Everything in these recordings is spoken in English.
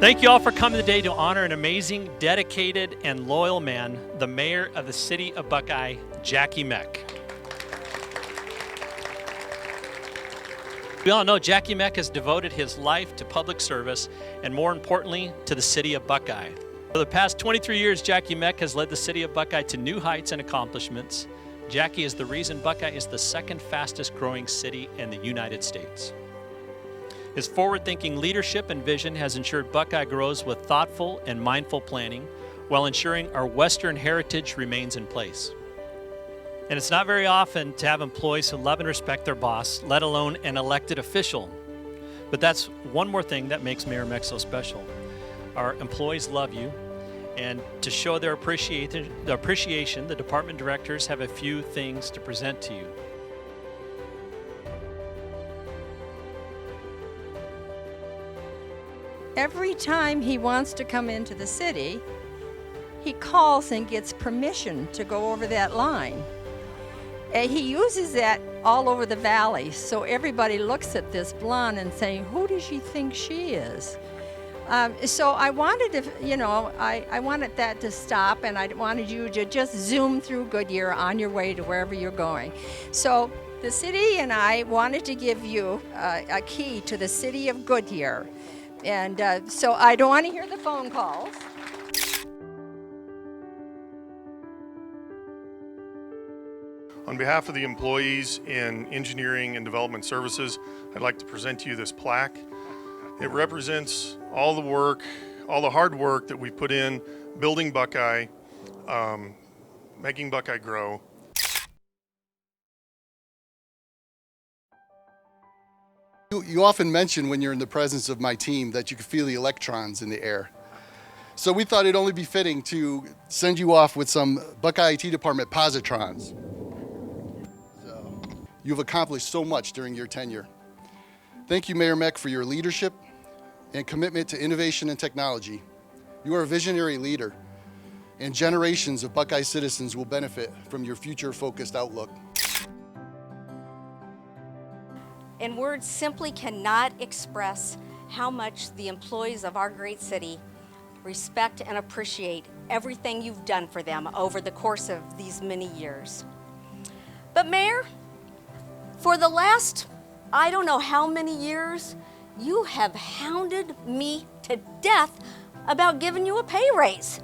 Thank you all for coming today to honor an amazing, dedicated, and loyal man, the mayor of the city of Buckeye, Jackie Meck. We all know Jackie Meck has devoted his life to public service and, more importantly, to the city of Buckeye. For the past 23 years, Jackie Meck has led the city of Buckeye to new heights and accomplishments. Jackie is the reason Buckeye is the second fastest growing city in the United States. His forward-thinking leadership and vision has ensured Buckeye grows with thoughtful and mindful planning while ensuring our Western heritage remains in place. And it's not very often to have employees who love and respect their boss, let alone an elected official. But that's one more thing that makes Mayor Meck so special. Our employees love you, and to show their appreciation, the department directors have a few things to present to you. Every time he wants to come into the city, he calls and gets permission to go over that line. And he uses that all over the valley, so everybody looks at this blonde and saying, who does she think she is? So I wanted to, I wanted that to stop, and I wanted you to just zoom through Goodyear on your way to wherever you're going. So the city and I wanted to give you a key to the city of Goodyear. And so I don't want to hear the phone calls. On behalf of the employees in engineering and development services, I'd like to present to you this plaque. It represents all the work, all the hard work that we put in building Buckeye, making Buckeye grow. You often mention when you're in the presence of my team that you can feel the electrons in the air. So we thought it'd only be fitting to send you off with some Buckeye IT Department positrons. So, you've accomplished so much during your tenure. Thank you, Mayor Meck, for your leadership and commitment to innovation and technology. You are a visionary leader, and generations of Buckeye citizens will benefit from your future-focused outlook. And words simply cannot express how much the employees of our great city respect and appreciate everything you've done for them over the course of these many years. But Mayor, for the last, I don't know how many years, you have hounded me to death about giving you a pay raise.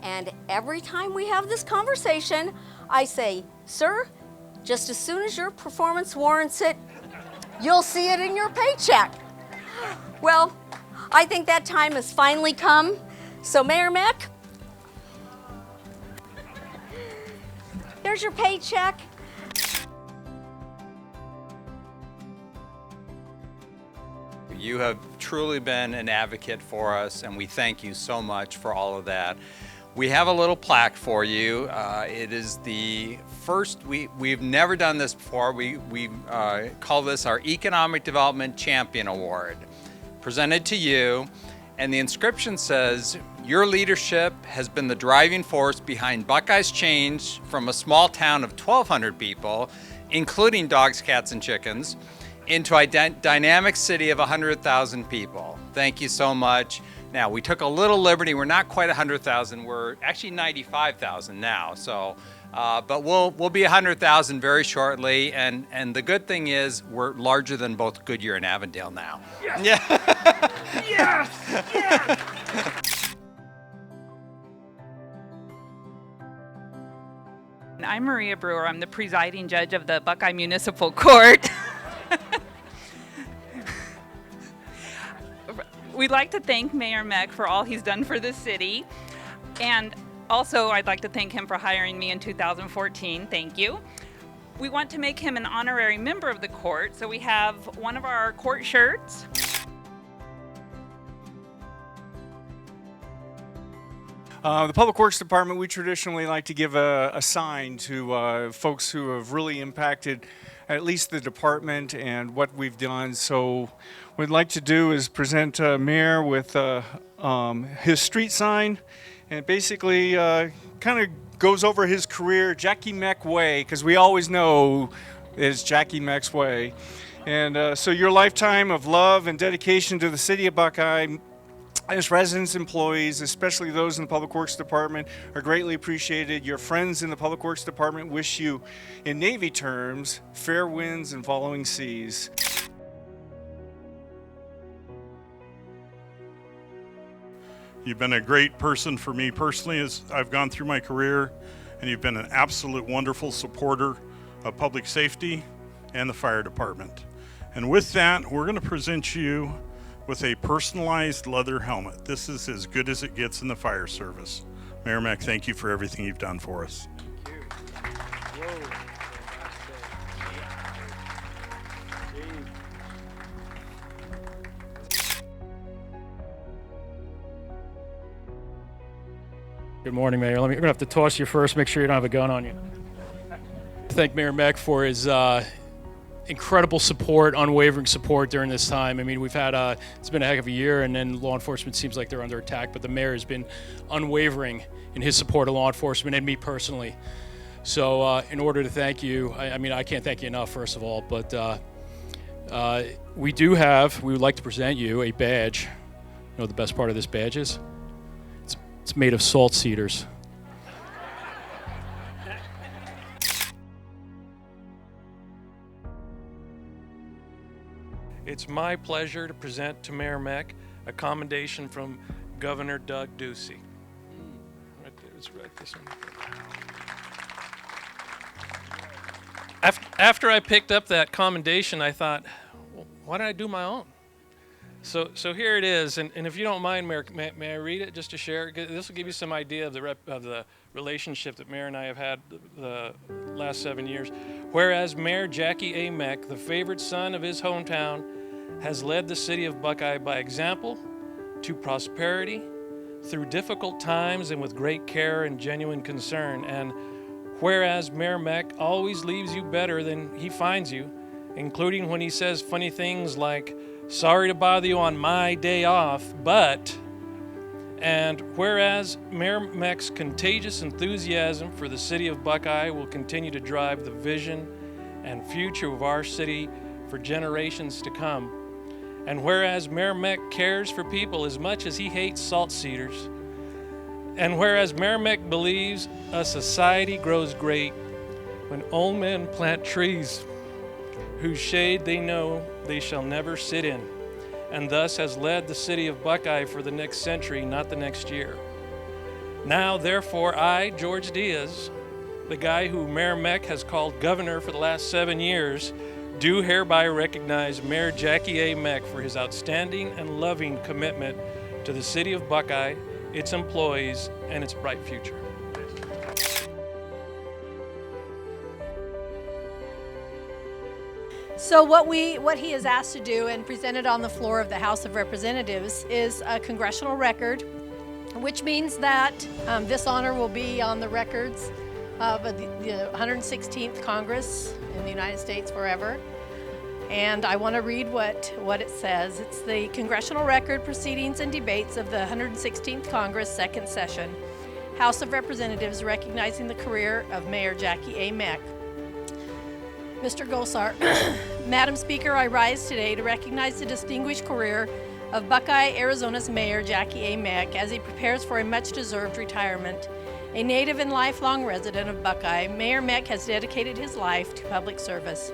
And every time we have this conversation, I say, sir, just as soon as your performance warrants it, you'll see it in your paycheck. Well, I think that time has finally come. So Mayor Meck, here's your paycheck. You have truly been an advocate for us, and we thank you so much for all of that. We have a little plaque for you. It is the first, we've never done this before. We call this our Economic Development Champion Award, presented to you. And the inscription says, your leadership has been the driving force behind Buckeye's change from a small town of 1,200 people, including dogs, cats, and chickens, into a dynamic city of 100,000 people. Thank you so much. Now, we took a little liberty. We're not quite 100,000. We're actually 95,000 now. So, but we'll be 100,000 very shortly. And the good thing is we're larger than both Goodyear and Avondale now. Yes! Yeah. Yes! Yes! I'm Maria Brewer. I'm the presiding judge of the Buckeye Municipal Court. We'd like to thank Mayor Meck for all he's done for the city. And also, I'd like to thank him for hiring me in 2014. Thank you. We want to make him an honorary member of the court, so we have one of our court shirts. The Public Works Department, we traditionally like to give a sign to folks who have really impacted at least the department and what we've done. So what we'd like to do is present Mayor with his street sign, and it basically kind of goes over his career, Jackie Meck Way, because we always know it's Jackie Meck's Way. And so your lifetime of love and dedication to the city of Buckeye As residents, employees, especially those in the Public Works Department, are greatly appreciated. Your friends in the Public Works Department wish you, in Navy terms, fair winds and following seas. You've been a great person for me personally as I've gone through my career, and you've been an absolute wonderful supporter of public safety and the fire department. And with that, we're going to present you with a personalized leather helmet. This is as good as it gets in the fire service. Mayor Meck, thank you for everything you've done for us. Good morning, Mayor. We're going to have to toss you first, make sure you don't have a gun on you. Thank Mayor Meck for his incredible support, unwavering support during this time. I mean, we've had, it's been a heck of a year, and then law enforcement seems like they're under attack, but the mayor has been unwavering in his support of law enforcement and me personally. So in order to thank you, I mean, I can't thank you enough, first of all, but we would like to present you a badge. You know what the best part of this badge is? It's made of salt cedars. It's my pleasure to present to Mayor Meck a commendation from Governor Doug Ducey. Right there, let's write this one. After I picked up that commendation, I thought, well, why don't I do my own? So here it is, and if you don't mind, Mayor, may I read it just to share? This will give you some idea of the relationship that Mayor and I have had the last 7 years. Whereas Mayor Jackie A. Meck, the favorite son of his hometown, has led the city of Buckeye by example to prosperity through difficult times and with great care and genuine concern. And whereas Mayor Meck always leaves you better than he finds you, including when he says funny things like, "Sorry to bother you on my day off, but," and whereas Mayor Meck's contagious enthusiasm for the city of Buckeye will continue to drive the vision and future of our city for generations to come, and whereas Mayor Meck cares for people as much as he hates salt cedars, and whereas Mayor Meck believes a society grows great when old men plant trees whose shade they know they shall never sit in, and thus has led the city of Buckeye for the next century, not the next year. Now, therefore, I, George Diaz, the guy who Mayor Meck has called governor for the last 7 years, do hereby recognize Mayor Jackie A. Meck for his outstanding and loving commitment to the city of Buckeye, its employees, and its bright future. So what he is asked to do and presented on the floor of the House of Representatives is a congressional record, which means that this honor will be on the records of the 116th Congress in the United States forever. And I want to read what it says. It's the Congressional Record, Proceedings and Debates of the 116th Congress, Second Session. House of Representatives recognizing the career of Mayor Jackie A. Meck. Mr. Gosar, Madam Speaker, I rise today to recognize the distinguished career of Buckeye, Arizona's Mayor Jackie A. Meck as he prepares for a much-deserved retirement. A native and lifelong resident of Buckeye, Mayor Meck has dedicated his life to public service.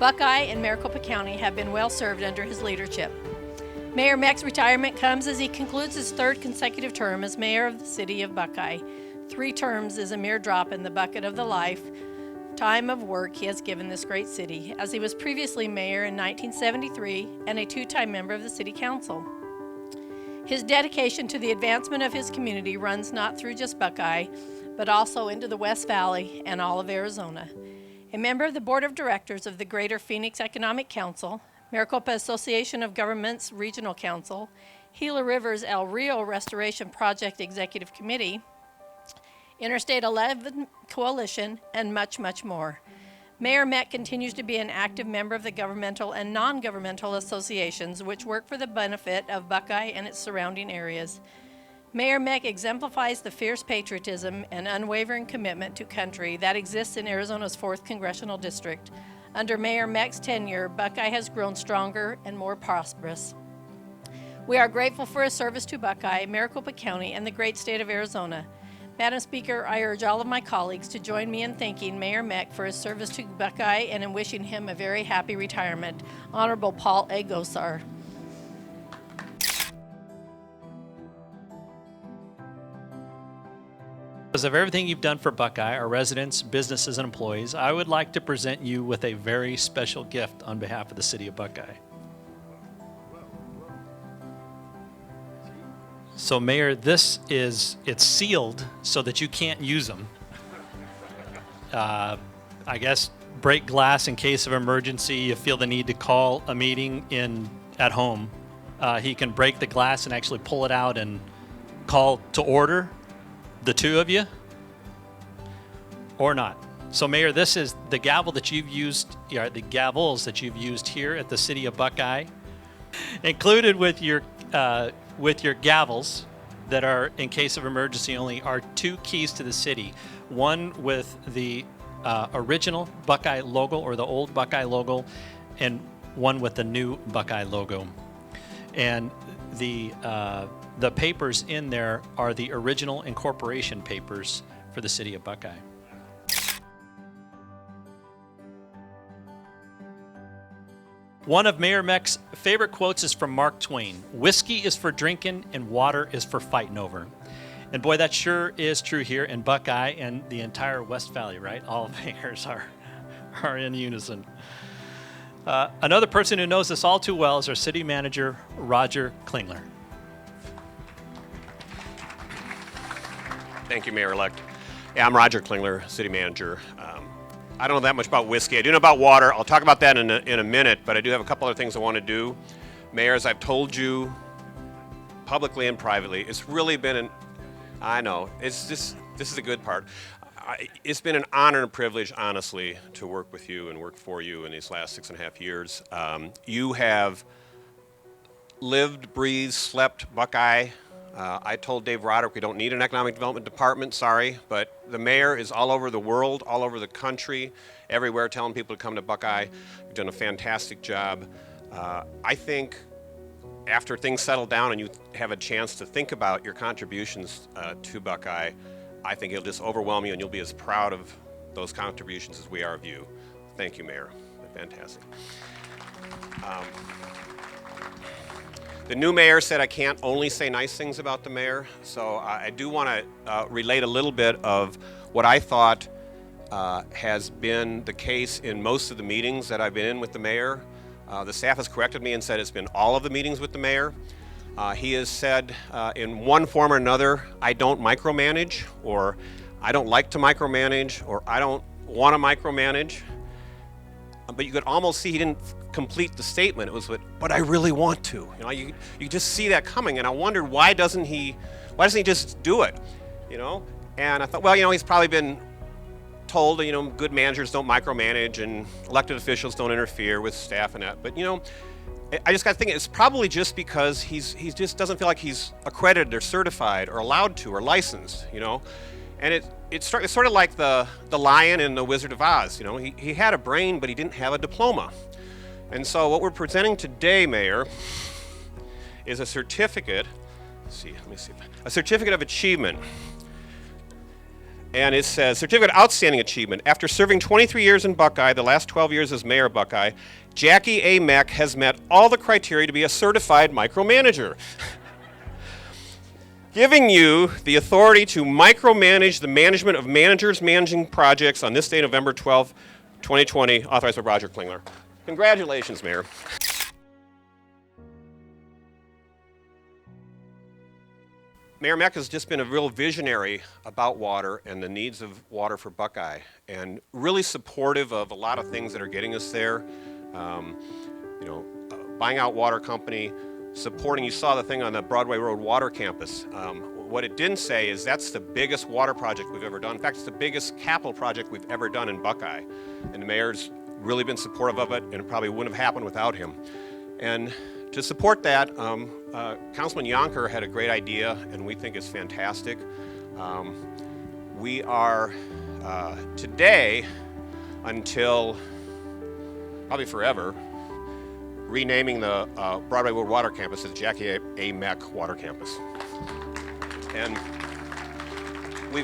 Buckeye and Maricopa County have been well served under his leadership. Mayor Meck's retirement comes as he concludes his third consecutive term as mayor of the city of Buckeye. 3 terms is a mere drop in the bucket of the lifetime of work he has given this great city, as he was previously mayor in 1973 and a 2-time member of the city council. His dedication to the advancement of his community runs not through just Buckeye, but also into the West Valley and all of Arizona. A member of the board of directors of the Greater Phoenix Economic Council, Maricopa Association of Governments Regional Council, Gila River's El Rio Restoration Project Executive Committee, Interstate 11 Coalition, and much, much more. Mayor Meck continues to be an active member of the governmental and non-governmental associations which work for the benefit of Buckeye and its surrounding areas. Mayor Meck exemplifies the fierce patriotism and unwavering commitment to country that exists in Arizona's 4th Congressional District. Under Mayor Meck's tenure, Buckeye has grown stronger and more prosperous. We are grateful for his service to Buckeye, Maricopa County, and the great state of Arizona. Madam Speaker, I urge all of my colleagues to join me in thanking Mayor Meck for his service to Buckeye and in wishing him a very happy retirement. Honorable Paul A. Gosar. Because of everything you've done for Buckeye, our residents, businesses, and employees, I would like to present you with a very special gift on behalf of the city of Buckeye. So Mayor, it's sealed so that you can't use them. I guess break glass in case of emergency. You feel the need to call a meeting at home. He can break the glass and actually pull it out and call to order the two of you or not. So Mayor, this is the gavel that you've used, the gavels that you've used here at the city of Buckeye, included with your gavels that are in case of emergency only are two keys to the city. One with the original Buckeye logo or the old Buckeye logo, and one with the new Buckeye logo. And the papers in there are the original incorporation papers for the city of Buckeye. One of Mayor Meck's favorite quotes is from Mark Twain. "Whiskey is for drinking and water is for fighting over." And boy, that sure is true here in Buckeye and the entire West Valley, right? All mayors are in unison. Another person who knows this all too well is our city manager, Roger Klingler. Thank you, Mayor-elect. Yeah, I'm Roger Klingler, city manager. I don't know that much about whiskey. I do know about water. I'll talk about that in a minute, but I do have a couple other things I want to do. Mayor, as I've told you publicly and privately, it's really been I know, this is the good part. It's been an honor and a privilege, honestly, to work with you and work for you in these last 6.5 years. You have lived, breathed, slept Buckeye. I told Dave Roderick we don't need an economic development department, sorry, but the mayor is all over the world, all over the country, everywhere telling people to come to Buckeye. You've done a fantastic job. I think after things settle down and you have a chance to think about your contributions to Buckeye, I think it'll just overwhelm you and you'll be as proud of those contributions as we are of you. Thank you, Mayor. Fantastic. The new mayor said I can't only say nice things about the mayor, so I do want to relate a little bit of what I thought has been the case in most of the meetings that I've been in with the mayor. The staff has corrected me and said it's been all of the meetings with the mayor. He has said in one form or another, I don't micromanage, or I don't like to micromanage, or I don't want to micromanage. But you could almost see he didn't complete the statement. It was, but I really want to. You know, you just see that coming, and I wondered why doesn't he just do it? You know, and I thought, well, you know, he's probably been told, you know, good managers don't micromanage and elected officials don't interfere with staff and that. But you know, I just got to think it's probably just because he just doesn't feel like he's accredited or certified or allowed to or licensed. You know, and it's sort of like the lion in the Wizard of Oz. You know, he had a brain, but he didn't have a diploma. And so what we're presenting today, Mayor, is a certificate. A certificate of achievement. And it says, Certificate of Outstanding Achievement. After serving 23 years in Buckeye, the last 12 years as mayor of Buckeye, Jackie A. Meck has met all the criteria to be a certified micromanager. Giving you the authority to micromanage the management of managers managing projects on this day, November 12, 2020, authorized by Roger Klingler. Congratulations, Mayor. Mayor Meck has just been a real visionary about water and the needs of water for Buckeye, and really supportive of a lot of things that are getting us there. Buying out water company, supporting, you saw the thing on the Broadway Road Water Campus. What it didn't say is that's the biggest water project we've ever done. In fact, it's the biggest capital project we've ever done in Buckeye. And the mayor's really been supportive of it, and it probably wouldn't have happened without him. And to support that, Councilman Yonker had a great idea, and we think it's fantastic. We are today, until probably forever, renaming the Broadway Wood Water Campus as Jackie A. Meck Water Campus. And we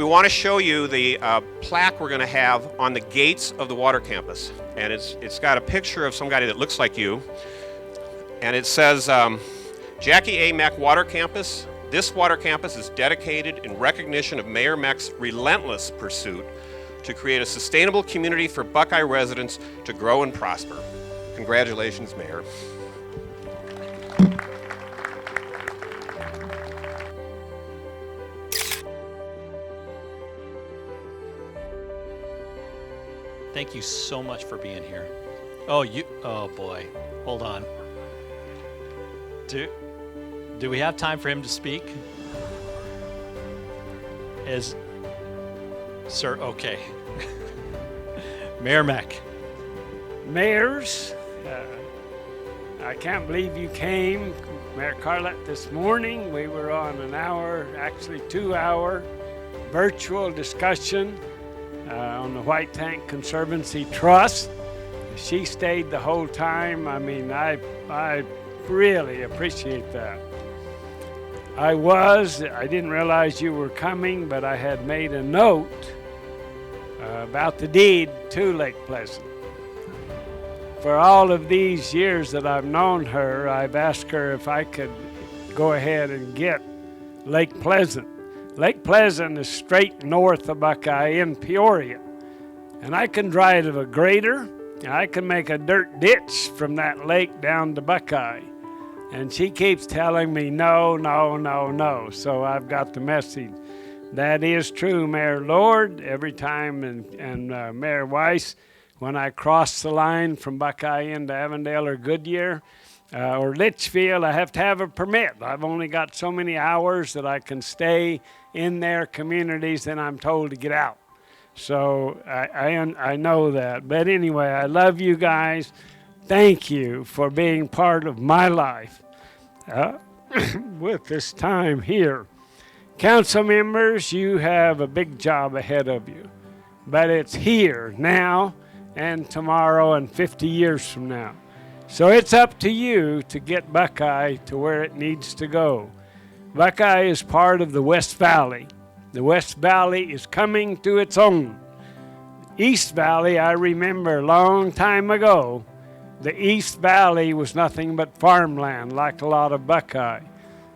want to show you the plaque we're going to have on the gates of the water campus. And it's got a picture of somebody that looks like you. And it says, Jackie A. Meck Water Campus. This water campus is dedicated in recognition of Mayor Meck's relentless pursuit to create a sustainable community for Buckeye residents to grow and prosper. Congratulations, Mayor. Thank you so much for being here. Oh boy, hold on. Do we have time for him to speak? Sir, okay. Mayor Meck. Mayors, I can't believe you came. Mayor Carlett, this morning we were on an hour, actually 2-hour virtual discussion on the White Tank Conservancy Trust. She stayed the whole time. I mean, I really appreciate that. I didn't realize you were coming, but I had made a note about the deed to Lake Pleasant. For all of these years that I've known her, I've asked her if I could go ahead and get Lake Pleasant. Lake Pleasant is straight north of Buckeye in Peoria. And I can drive a grader, and I can make a dirt ditch from that lake down to Buckeye. And she keeps telling me, no, no, no, no. So I've got the message. That is true, Mayor Lord. Every time, and Mayor Weiss, when I cross the line from Buckeye into Avondale or Goodyear or Litchfield, I have to have a permit. I've only got so many hours that I can stay in their communities, then I'm told to get out. So I know that. But anyway, I love you guys. Thank you for being part of my life with this time here. Council members, you have a big job ahead of you. But it's here now and tomorrow and 50 years from now. So it's up to you to get Buckeye to where it needs to go. Buckeye is part of the West Valley. The West Valley is coming to its own. East Valley, I remember a long time ago, the East Valley was nothing but farmland, like a lot of Buckeye.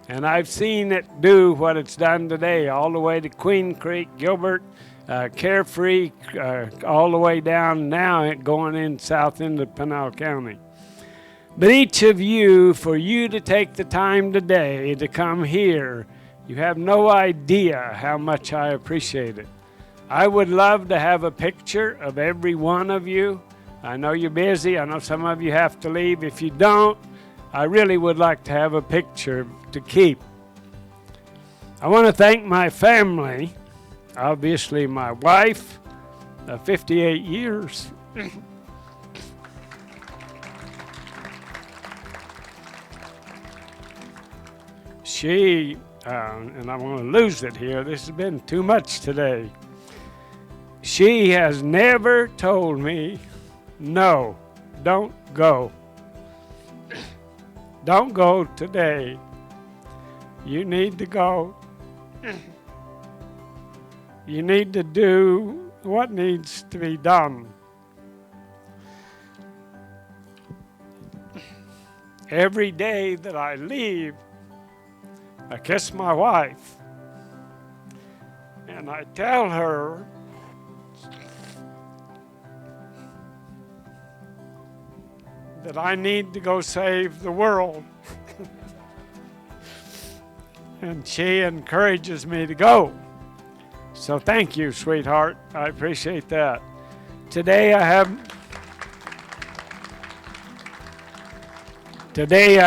And I've seen it do what it's done today, all the way to Queen Creek, Gilbert, Carefree, all the way down now going in south into Pinal County. But each of you, for you to take the time today to come here, you have no idea how much I appreciate it. I would love to have a picture of every one of you. I know you're busy. I know some of you have to leave. If you don't, I really would like to have a picture to keep. I want to thank my family, obviously my wife, 58 years. She, and I want to lose it here, this has been too much today. She has never told me, no, don't go. Don't go today. You need to go. You need to do what needs to be done. Every day that I leave, I kiss my wife and I tell her that I need to go save the world. And she encourages me to go. So thank you, sweetheart. I appreciate that. Today I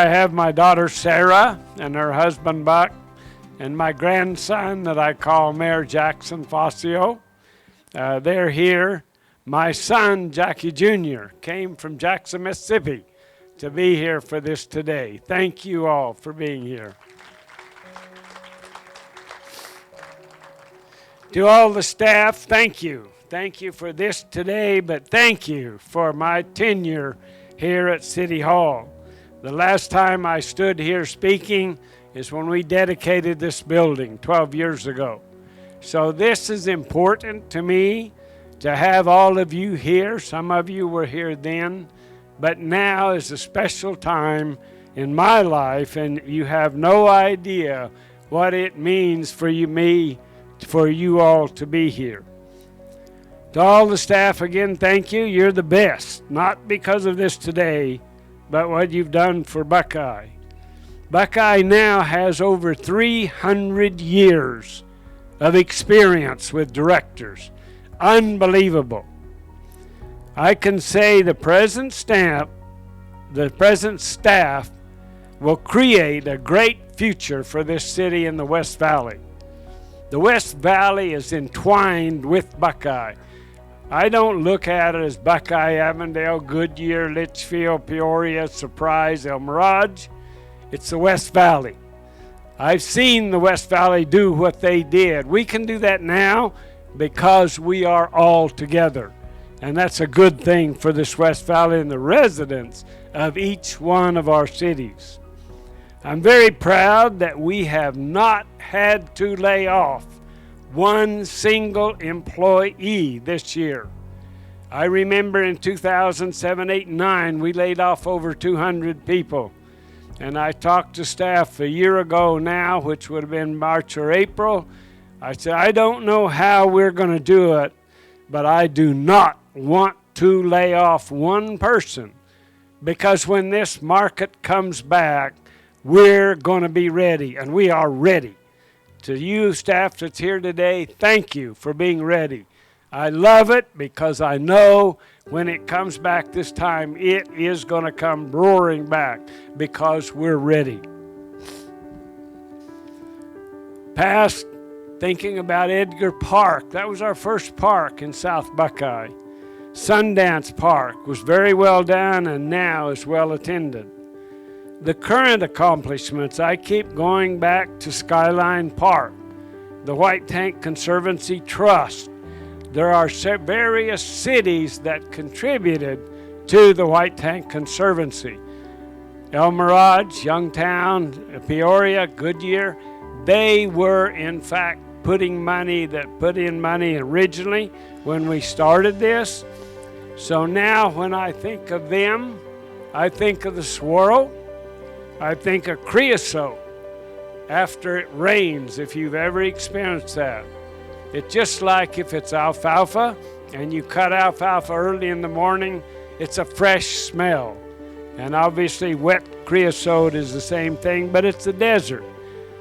have my daughter Sarah and her husband Buck and my grandson that I call Mayor Jackson Fosio. They're here. My son, Jackie Jr., came from Jackson, Mississippi to be here for this today. Thank you all for being here. To all the staff, thank you. thank you for this today, but thank you for my tenure here at City Hall. The last time I stood here speaking is when we dedicated this building 12 years ago. So this is important to me to have all of you here. Some of you were here then, but now is a special time in my life, and you have no idea what it means for you all to be here. To all the staff, again, thank you. You're the best, not because of this today, but what you've done for Buckeye. Buckeye now has over 300 years of experience with directors. Unbelievable. I can say the present staff will create a great future for this city in the West Valley. The West Valley is entwined with Buckeye. I don't look at it as Buckeye, Avondale, Goodyear, Litchfield, Peoria, Surprise, El Mirage. It's the West Valley. I've seen the West Valley do what they did. We can do that now because we are all together. And that's a good thing for this West Valley and the residents of each one of our cities. I'm very proud that we have not had to lay off one single employee this year. I remember in 2007, 8, and 9, we laid off over 200 people. And I talked to staff a year ago now, which would have been March or April. I said, I don't know how we're going to do it, but I do not want to lay off one person, because when this market comes back, we're going to be ready, and we are ready. To you staff that's here today, thank you for being ready. I love it because I know when it comes back this time, it is going to come roaring back because we're ready. Past, thinking about Edgar Park. That was our first park in South Buckeye. Sundance Park was very well done and now is well attended. The current accomplishments, I keep going back to Skyline Park, the White Tank Conservancy Trust. There are various cities that contributed to the White Tank Conservancy. El Mirage, Youngtown, Peoria, Goodyear, they were in fact put in money originally when we started this. So now when I think of them, I think of the swirl, I think of creosote after it rains, if you've ever experienced that. It's just like if it's alfalfa and you cut alfalfa early in the morning, it's a fresh smell. And obviously wet creosote is the same thing, but it's the desert.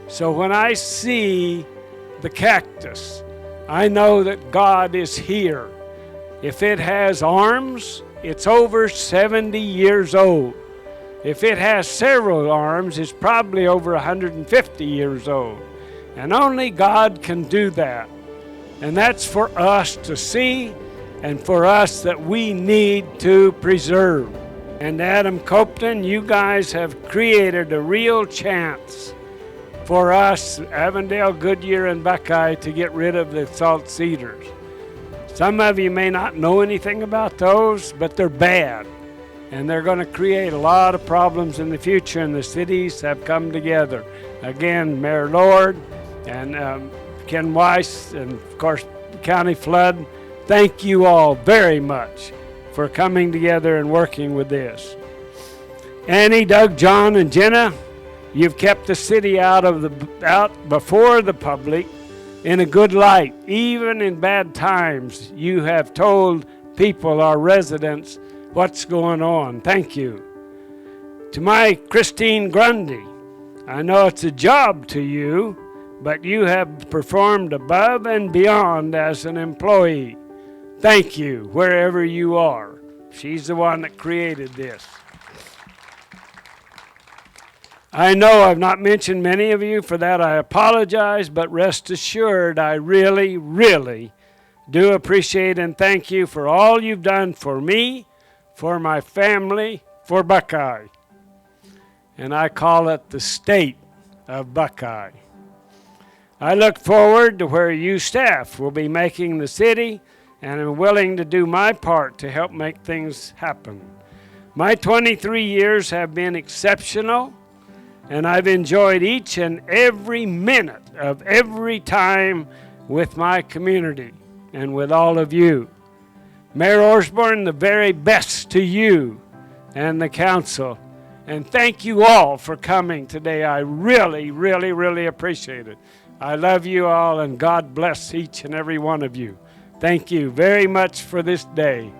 So when I see the cactus, I know that God is here. If it has arms, it's over 70 years old. If it has several arms, it's probably over 150 years old. And only God can do that. And that's for us to see and for us that we need to preserve. And Adam Copeland, you guys have created a real chance for us, Avondale, Goodyear, and Buckeye, to get rid of the salt cedars. Some of you may not know anything about those, but they're bad. And they're going to create a lot of problems in the future, and the cities have come together. Again, Mayor Lord and Ken Weiss, and of course, County Flood, thank you all very much for coming together and working with this. Annie, Doug, John, and Jenna, you've kept the city out before the public in a good light. Even in bad times, you have told people, our residents, what's going on. Thank you. To my Christine Grundy, I know it's a job to you, but you have performed above and beyond as an employee. Thank you, wherever you are. She's the one that created this. I know I've not mentioned many of you. For that, I apologize, but rest assured, I really, really do appreciate and thank you for all you've done for me, for my family, for Buckeye. And I call it the state of Buckeye. I look forward to where you staff will be making the city and am willing to do my part to help make things happen. My 23 years have been exceptional, and I've enjoyed each and every minute of every time with my community and with all of you. Mayor Osborne, the very best to you and the council. And thank you all for coming today. I really, really, really appreciate it. I love you all, and God bless each and every one of you. Thank you very much for this day.